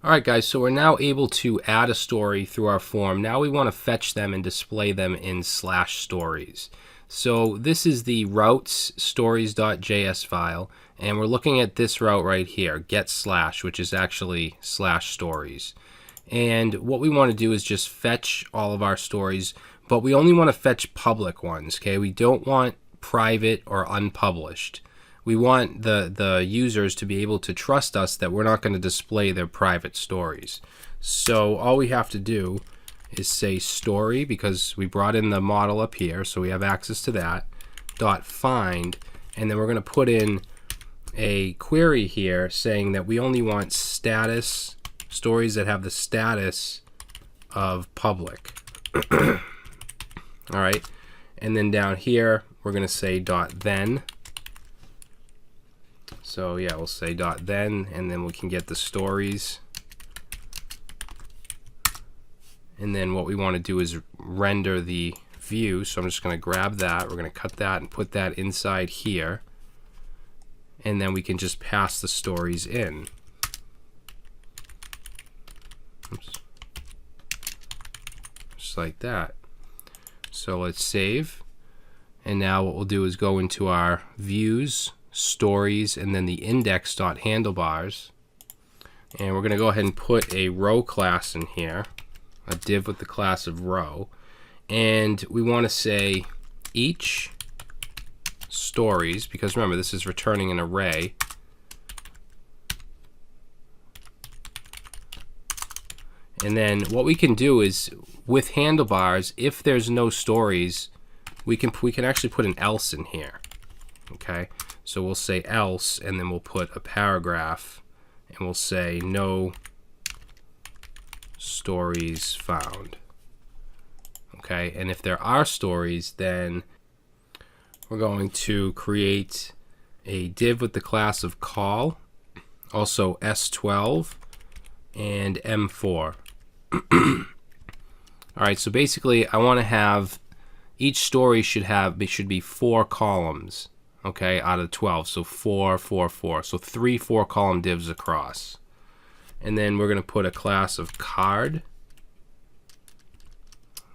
Alright guys, so we're now able to add a story through our form. Now we want to fetch them and display them in /stories. So this is the routes stories.js file, and we're looking at this route right here, get /, which is actually /stories. And what we want to do is just fetch all of our stories, but we only want to fetch public ones, okay? We don't want private or unpublished. We want the users to be able to trust us that we're not going to display their private stories. So all we have to do is say story, because we brought in the model up here, so we have access to that, .find, and then we're going to put in a query here saying that we only want status stories that have the status of public. All right, and then down here we're going to say .then. So yeah, we'll say .then, and then we can get the stories. And then what we want to do is render the view. So I'm just going to grab that. We're going to cut that and put that inside here. And then we can just pass the stories in. Oops. Just like that. So let's save. And now what we'll do is go into our views, stories, and then the index.handlebars, and we're going to go ahead and put a row class in here, a div with the class of row, and we want to say each stories, because remember this is returning an array, and then what we can do is with handlebars, if there's no stories, we can actually put an else in here. Okay, so we'll say else, and then we'll put a paragraph, and we'll say no stories found. Okay, and if there are stories, then we're going to create a div with the class of call, also s12 and m4. Alright, so basically I want to have each story should be 4 columns. Okay, out of 12, so 4, 4, 4. So 3 4-column divs across. And then we're going to put a class of card.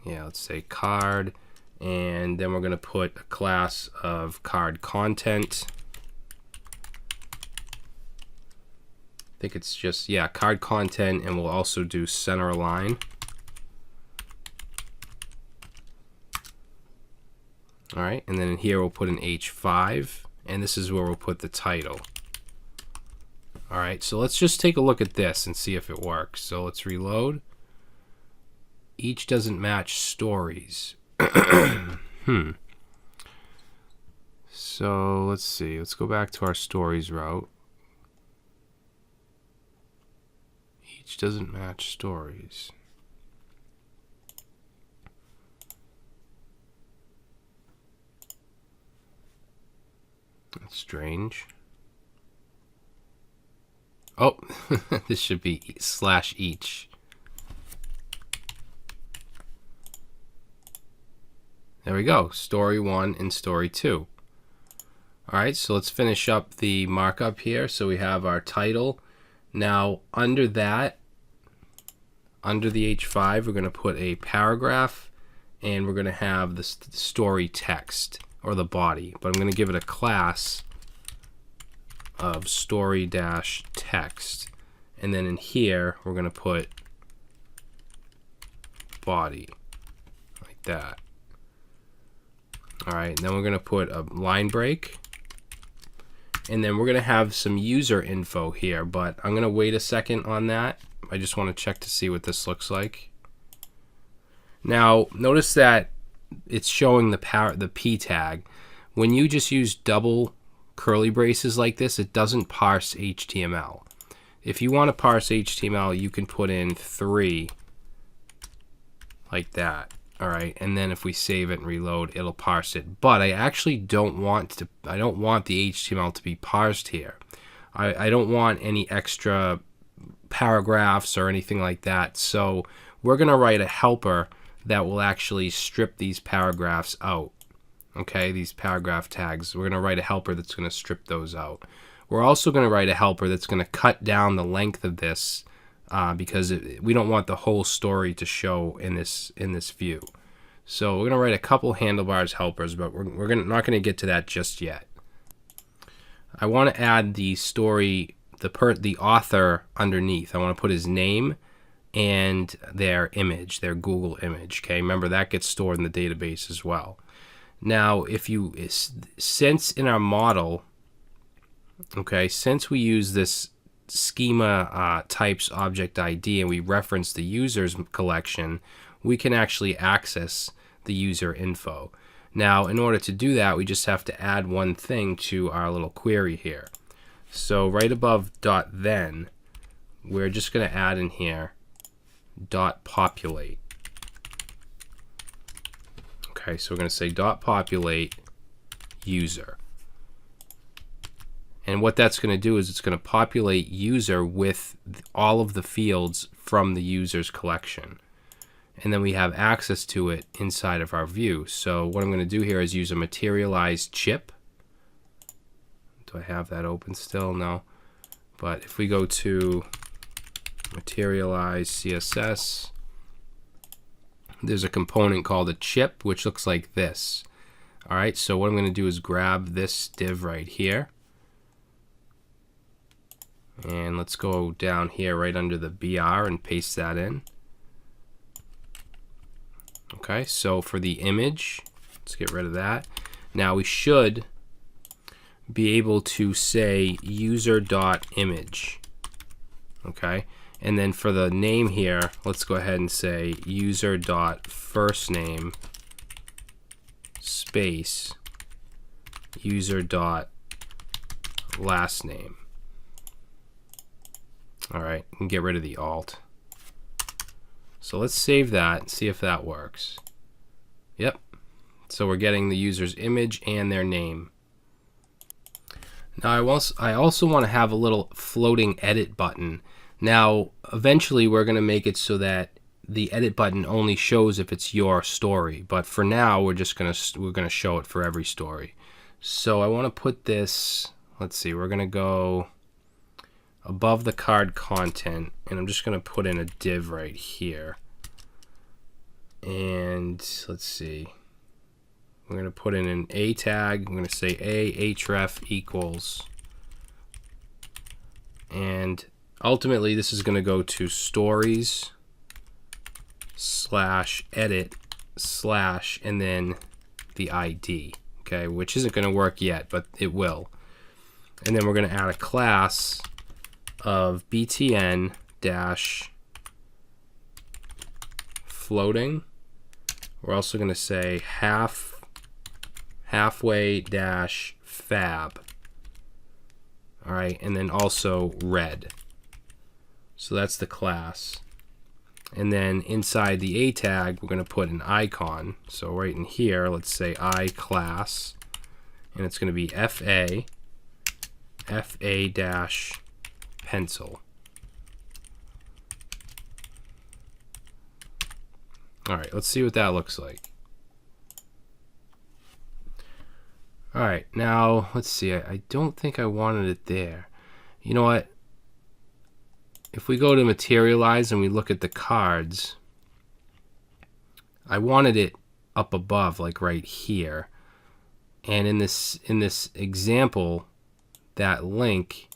Yeah, let's say card. And then we're going to put a class of card content. I think it's just, yeah, card content, and we'll also do center align. All right, and then in here we'll put an H5, and this is where we'll put the title. All right, so let's just take a look at this and see if it works. So let's reload. Each doesn't match stories. So let's see, let's go back to our stories route. Each doesn't match stories. That's strange. Oh, this should be /each. There we go, story 1 and story 2. Alright, so let's finish up the markup here. So we have our title. Now under that, under the H5, we're going to put a paragraph, and we're going to have the story text, or the body, but I'm going to give it a class of story-text, and then in here we're going to put body, like that. Alright, then we're going to put a line break, and then we're going to have some user info here, but I'm going to wait a second on that. I just want to check to see what this looks like. Now notice that it's showing the p tag. When you just use double curly braces like this, it doesn't parse HTML. If you want to parse HTML, you can put in 3 like that. All right, and then if we save it and reload, it'll parse it. But I actually don't want the HTML to be parsed here. I don't want any extra paragraphs or anything like that. So we're going to write a helper that will actually strip these paragraphs out. Okay, these paragraph tags. We're going to write a helper that's going to strip those out. We're also going to write a helper that's going to cut down the length of this because we don't want the whole story to show in this view. So we're going to write a couple handlebars helpers, but we're not going to get to that just yet. I want to add the story, the author underneath. I want to put his name and their image, their Google image. Okay, remember that gets stored in the database as well. Now, since in our model, okay, since we use this schema types object ID and we reference the user's collection, we can actually access the user info. Now, in order to do that, we just have to add one thing to our little query here. So right above .then, we're just going to add in here .populate. Okay, so we're going to say .populate user. And what that's going to do is it's going to populate user with all of the fields from the user's collection. And then we have access to it inside of our view. So what I'm going to do here is use a materialized chip. Do I have that open still? No. But if we go to materialize CSS, there's a component called a chip, which looks like this. All right, so what I'm going to do is grab this div right here. And let's go down here right under the BR and paste that in. Okay, so for the image, let's get rid of that. Now we should be able to say user.image. Okay, and then for the name here, let's go ahead and say user.firstname space user.lastname. All right, and get rid of the alt. So let's save that and see if that works. Yep. So we're getting the user's image and their name. Now I also want to have a little floating edit button. Now eventually we're going to make it so that the edit button only shows if it's your story, but for now we're going to show it for every story. So I want to put this, let's see, we're going to go above the card content, and I'm just going to put in a div right here. And let's see, we're going to put in an A tag. I'm going to say A href equals, and ultimately this is going to go to stories / edit / and then the ID, okay, which isn't going to work yet, but it will. And then we're going to add a class of btn dash floating. We're also going to say halfway dash fab. All right, and then also red. So that's the class. And then inside the A tag, we're going to put an icon. So right in here, let's say iClass, and it's going to be FA dash pencil. All right, let's see what that looks like. All right, now let's see. I don't think I wanted it there. You know what? If we go to materialize and we look at the cards, I wanted it up above, like right here. And in this example, that link,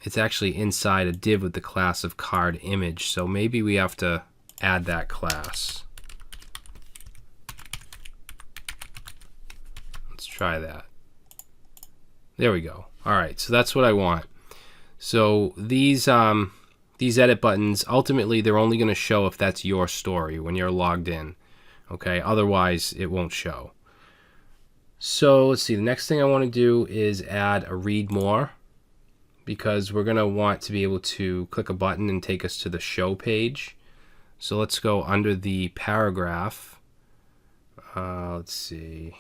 it's actually inside a div with the class of card image. So maybe we have to add that class. Let's try that. There we go. All right, so that's what I want. So these edit buttons, ultimately they're only going to show if that's your story when you're logged in. Okay, otherwise it won't show. So let's see, the next thing I want to do is add a read more, because we're going to want to be able to click a button and take us to the show page. So let's go under the paragraph. Let's see.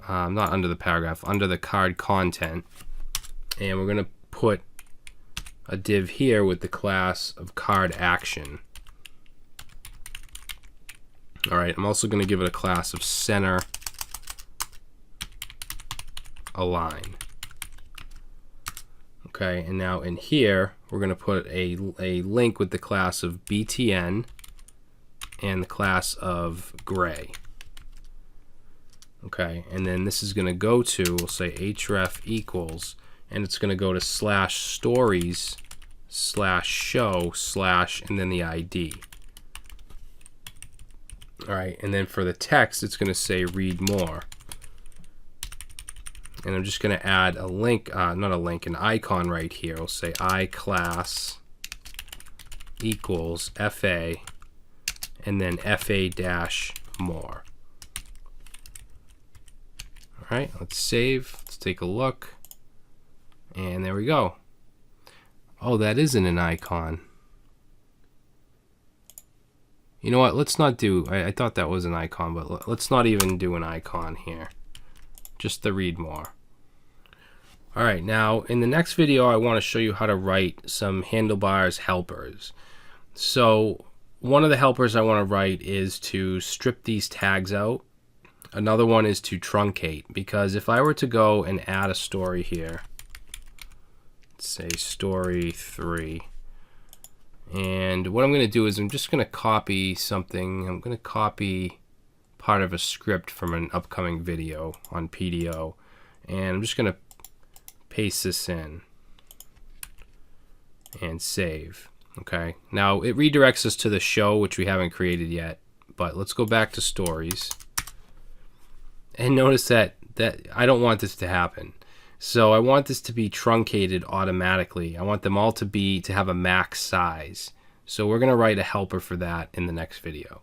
Not under the paragraph, under the card content. And we're going to put a div here with the class of card action. All right, I'm also going to give it a class of center align. Okay, and now in here, we're going to put a link with the class of btn and the class of gray. Okay, and then this is going to go to, we'll say href equals, and it's going to go to /stories/show/ and then the ID. All right, and then for the text, it's going to say read more. And I'm just going to add a link, not a link, an icon right here. We'll say iClass equals FA and then FA-more. All right, let's save. Let's take a look. And there we go. Oh, that isn't an icon. You know what? Let's not do, I thought that was an icon, but let's not even do an icon here. Just the read more. All right, now in the next video, I want to show you how to write some handlebars helpers. So one of the helpers I want to write is to strip these tags out. Another one is to truncate, because if I were to go and add a story here, let's say story 3, and what I'm going to do is I'm just going to copy something. I'm going to copy part of a script from an upcoming video on PDO, and I'm just going to paste this in and save. Okay, now it redirects us to the show, which we haven't created yet, but let's go back to stories and notice that I don't want this to happen. So I want this to be truncated automatically. I want them all to have a max size. So we're going to write a helper for that in the next video.